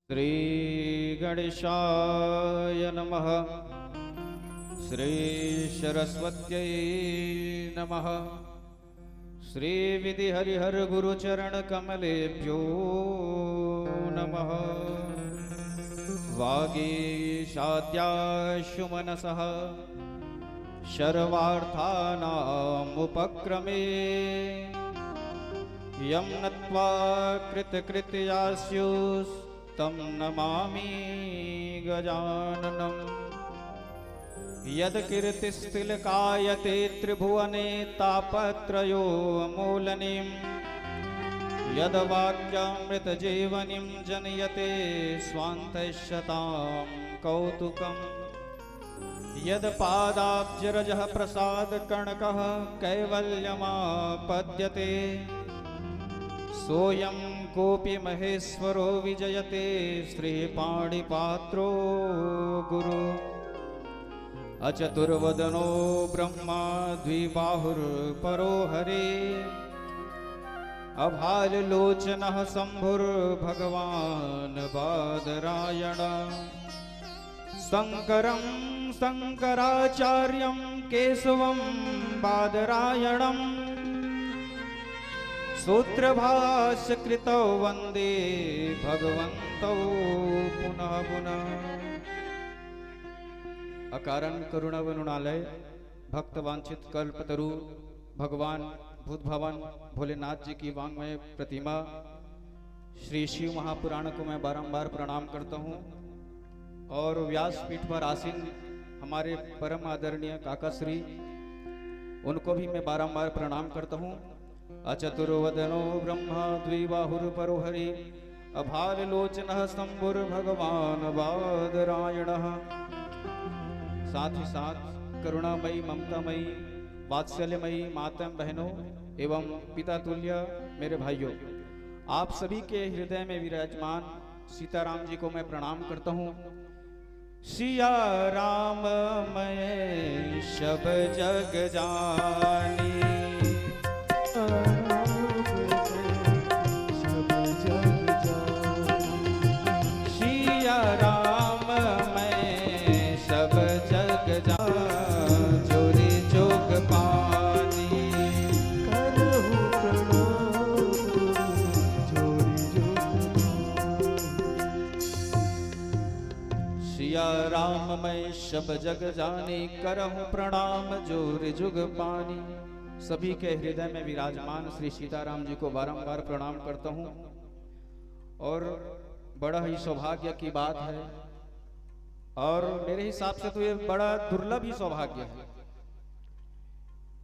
श्री गणेशाय नमः। श्री सरस्वत्यै नमः। श्री विधि हरिहर गुरुचरण कमलेभ्यो नमः। वागीशाद्याशु मनसः सर्वार्थानामुपक्रमे यं नत्वा कृतकृत्यास्युस्तं नमामि गजाननम्। यत्कीर्तिस्तिलकायते त्रिभुवने तापत्रयो मूलनीं यद्वाक्यामृतजीवनीं जनयते स्वान्तशतां कौतुकम्। यत्पादाब्जरजः प्रसादकर्णकः कैवल्यमापद्यते सोऽयं कोऽपि महेश्वरो विजयते श्रीपाणिपात्रो गुरु। अचतुर्वदनो ब्रह्मा द्विबाहुर्परो हरे अभाललोचनः शम्भुर्भगवान् बादरायण। शङ्करं शङ्कराचार्यं केशवं बादरायणम् सूत्रभाष्यकृतौ वन्दे भगवन्तौ पुनः पुनः। अकारण करुणावनुणालय भक्तवांछित कल्पतरु भगवान भूत भवन भोलेनाथ जी की वांग्मय प्रतिमा श्री शिव महापुराण को मैं बारंबार प्रणाम करता हूँ और व्यास पीठ पर आसीन हमारे परम आदरणीय काका श्री उनको भी मैं बारंबार प्रणाम करता हूँ। अचतुर्वदनो ब्रह्मा द्विबाहुर्परो हरि अभाललोचनः शम्भुर्भगवान् बादरायणः। साथ ही साथ करुणामयी ममतामयी वात्सल्यमयी मातम बहनों एवं पिता तुल्य मेरे भाइयों, आप सभी के हृदय में विराजमान सीताराम जी को मैं प्रणाम करता हूँ। सिया राम मैं सब जग जानी सिया राम मैं सब जग जानी जोरी जोग पानी करहु प्रणाम जोरी जोग। सिया राम मैं सब जग जानी करहु प्रणाम जोरी जुग पानी। सभी के हृदय में विराजमान श्री सीताराम जी को बारंबार प्रणाम करता हूँ और बड़ा ही सौभाग्य की बात है और मेरे हिसाब से तो ये बड़ा दुर्लभ ही सौभाग्य है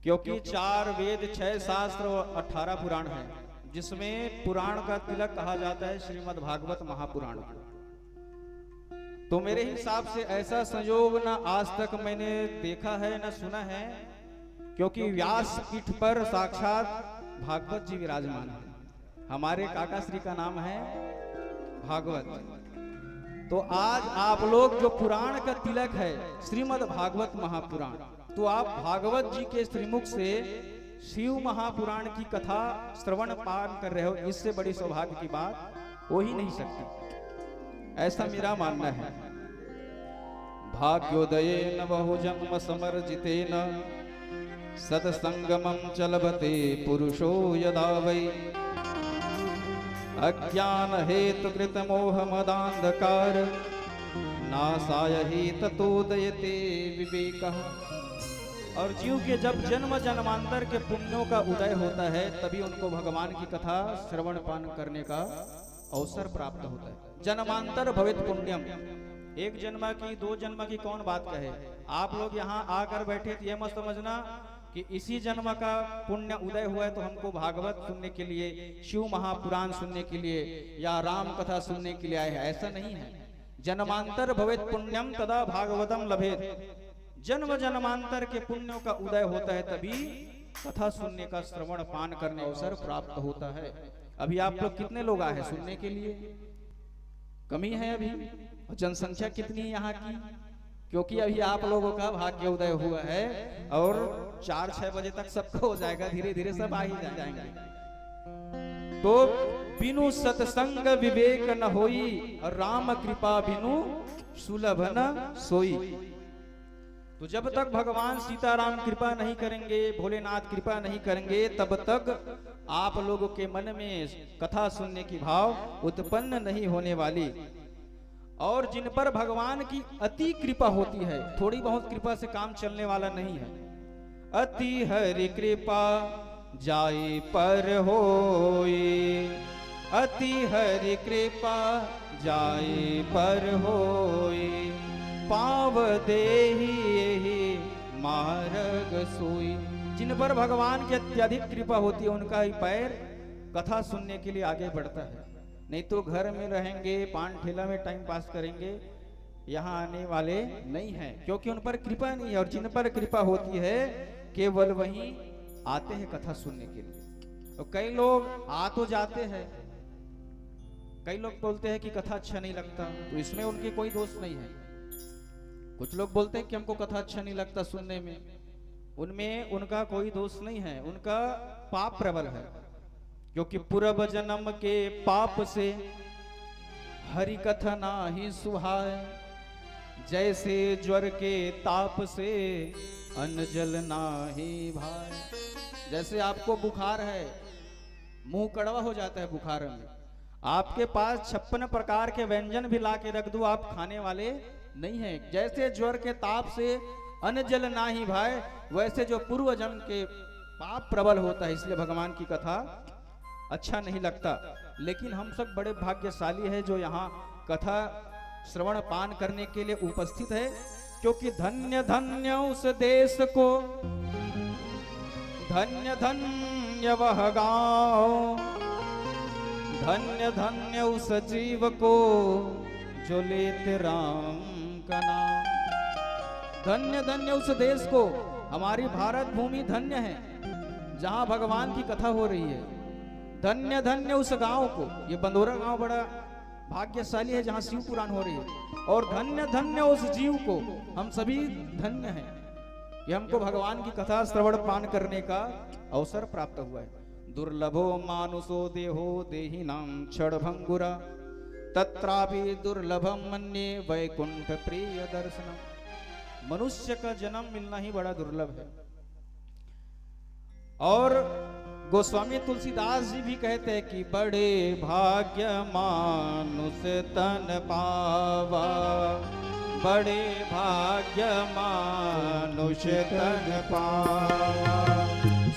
क्योंकि 4 वेद 6 शास्त्र और 18 पुराण है जिसमें पुराण का तिलक कहा जाता है श्रीमद् भागवत महापुराण। तो मेरे हिसाब से ऐसा संयोग न आज तक मैंने देखा है न सुना है क्योंकि व्यास पीठ पर साक्षात भागवत जी विराजमान है। हमारे काका श्री का नाम है भागवत। तो आज आप लोग जो पुराण का तिलक है श्रीमद् भागवत महापुराण, तो आप भागवत जी के श्रीमुख से शिव महापुराण की कथा श्रवण पान कर रहे हो, इससे बड़ी सौभाग्य की बात हो ही नहीं सकती, ऐसा मेरा मानना है। भाग्योदयेन बहुजन्म समर्जितेन सत्संगमं चलभते पुरुषो यदा वै अज्ञान हेतु कृत मोह मदांधकार नासाय ही ततोदयते विवेकः। और जीव के जब जन्म जन्मांतर के पुण्यों का उदय होता है तभी उनको भगवान की कथा श्रवण पान करने का अवसर प्राप्त होता है। जन्मांतर भवित पुण्यम, एक जन्म की 2 जन्म की कौन बात कहे। आप लोग यहाँ आकर बैठे तो ये मत समझना कि इसी जन्म का पुण्य उदय हुआ है तो हमको भागवत सुनने के लिए, शिव महापुराण सुनने के लिए या राम कथा सुनने के लिए आए हैं, ऐसा नहीं है। जन्मांतर भवेत पुण्यम तदा भागवतम लभेत। जन्म जन्मांतर के पुण्यों का उदय होता है तभी कथा सुनने का श्रवण पान करने अवसर प्राप्त होता है। अभी आप लोग कितने लोग आए हैं सुनने के लिए? कमी है अभी। जनसंख्या कितनी है यहाँ की? क्योंकि अभी आप लोगों का भाग्य उदय हुआ है और 4-6 बजे तक सबको हो जाएगा, धीरे धीरे सब आ ही जाएंगे। तो बिनु सत्संग विवेक न होई, राम कृपा बिनु सुलभ न सोई। तो जब तक भगवान सीताराम कृपा नहीं करेंगे, भोलेनाथ कृपा नहीं करेंगे, तब तक आप लोगों के मन में कथा सुनने की भाव उत्पन्न नहीं होने वाली। और जिन पर भगवान की अति कृपा होती है, थोड़ी बहुत कृपा से काम चलने वाला नहीं है। अति हरि कृपा जाए पर होए, अति हरि कृपा जाए पर होए, पाव देहि मार्ग सोई। जिन पर भगवान की अत्यधिक कृपा होती है, उनका ही पैर कथा सुनने के लिए आगे बढ़ता है। नहीं तो घर में रहेंगे, पान ठेला में टाइम पास करेंगे, यहाँ आने वाले नहीं हैं, क्योंकि उन पर कृपा नहीं है। और जिन पर कृपा होती है, केवल वही आते हैं कथा सुनने के लिए। और कई लोग आ तो जाते हैं, कई लोग बोलते हैं कि कथा अच्छा नहीं लगता, तो इसमें उनके कोई दोष नहीं है। कुछ लोग बोलते हैं कि हमको कथा अच्छा नहीं लगता सुनने में, उनमें उनका कोई दोष नहीं है, उनका पाप प्रबल है। क्योंकि पूर्व जन्म के पाप से हरि कथा नाही सुहाए, जैसे ज्वर के ताप से अन्न जल नाही भाए। जैसे आपको बुखार है, मुंह कड़वा हो जाता है बुखार में, आपके पास 56 प्रकार के व्यंजन भी ला के रख दो, आप खाने वाले नहीं है। जैसे ज्वर के ताप से अन्न जल नाही भाए, वैसे जो पूर्व जन्म के पाप प्रबल होता है, इसलिए भगवान की कथा अच्छा नहीं लगता। लेकिन हम सब बड़े भाग्यशाली है जो यहाँ कथा श्रवण पान करने के लिए उपस्थित है, क्योंकि धन्य धन्य उस देश को, धन्य धन्य वह गांव, धन्य धन्य उस जीव को जो लेते राम का नाम। धन्य धन्य उस देश को, हमारी भारत भूमि धन्य है जहां भगवान की कथा हो रही है। धन्य धन्य उस गांव को, ये बंदोरा गांव बड़ा भाग्यशाली है जहां शिव पुराण हो रही है। और धन्य धन्य उस जीव को, हम सभी धन्य हैं कि हमको भगवान की कथा श्रवण पान करने का अवसर प्राप्त हुआ है। दुर्लभो मानुषो देहो देहिनां क्षणभंगुरा, तत्रापि दुर्लभम मन्ये वैकुंठ प्रिय दर्शनम। मनुष्य का जन्म मिलना ही बड़ा दुर्लभ है। और गोस्वामी तुलसीदास जी भी कहते हैं कि बड़े भाग्य मानुष तन पावा, बड़े भाग्य मानुष तन पावा,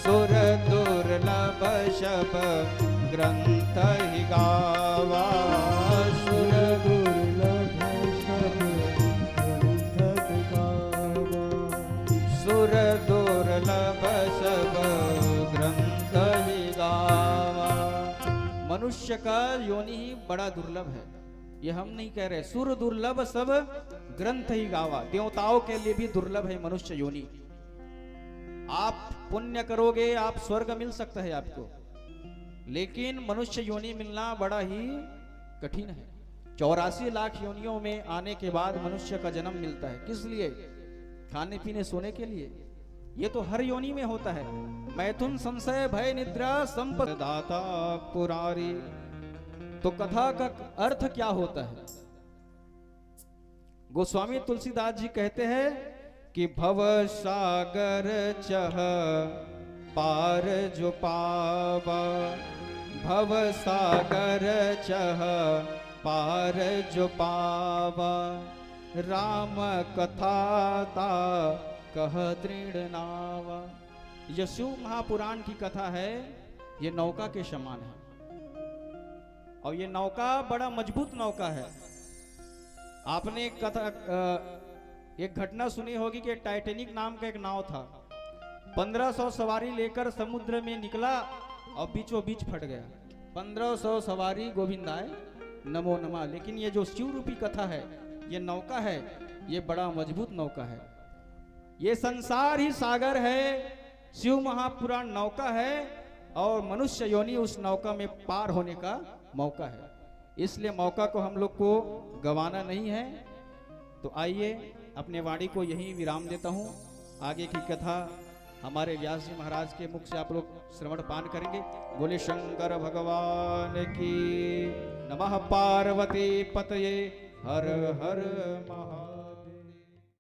सुर दुर्लभ शब ग्रंथ ही गावा, सुर दुर्लभ शब ग्रंथ गावा, सुर दुर्लभ शब ग्रंथ ही गावा। मनुष्य का योनि ही बड़ा दुर्लभ है, ये हम नहीं कह रहे। सुर दुर्लभ सब ग्रंथ ही गावा, देवताओं के लिए भी दुर्लभ है मनुष्य योनि। आप पुण्य करोगे, आप स्वर्ग मिल सकता है आपको, लेकिन मनुष्य योनि मिलना बड़ा ही कठिन है। 84 लाख योनियों में आने के बाद मनुष्य का जन्म मिलता है। किस लिए? खाने पीने सोने के लिए। ये तो हर योनि में होता है। मैथुन संशय भय निद्रा संपद दाता पुरारी। तो कथा का अर्थ क्या होता है? गोस्वामी तुलसीदास जी कहते हैं कि भव सागर चह पार जो पावा, भव सागर चह पार जो पावा, राम कथा ता कह दृढ़ नावा। यह शिव महापुराण की कथा है, ये नौका के समान है। और ये नौका बड़ा मजबूत नौका है। आपने कथा एक घटना सुनी होगी कि टाइटैनिक नाम का एक नाव था, 1500 सवारी लेकर समुद्र में निकला और बीचों बीच फट गया। 1500 सवारी गोविंदाय नमो नमः। लेकिन ये जो शिव रूपी कथा है, ये नौका है, ये बड़ा मजबूत नौका है। ये संसार ही सागर है, शिव महापुराण नौका है, और मनुष्य योनि उस नौका में पार होने का मौका है। इसलिए मौका को हम लोग को गंवाना नहीं है। तो आइए अपने वाणी को यही विराम देता हूँ। आगे की कथा हमारे व्यास जी महाराज के मुख से आप लोग श्रवण पान करेंगे। बोले शंकर भगवान की नमः। पार्वती पतये हर हर महा।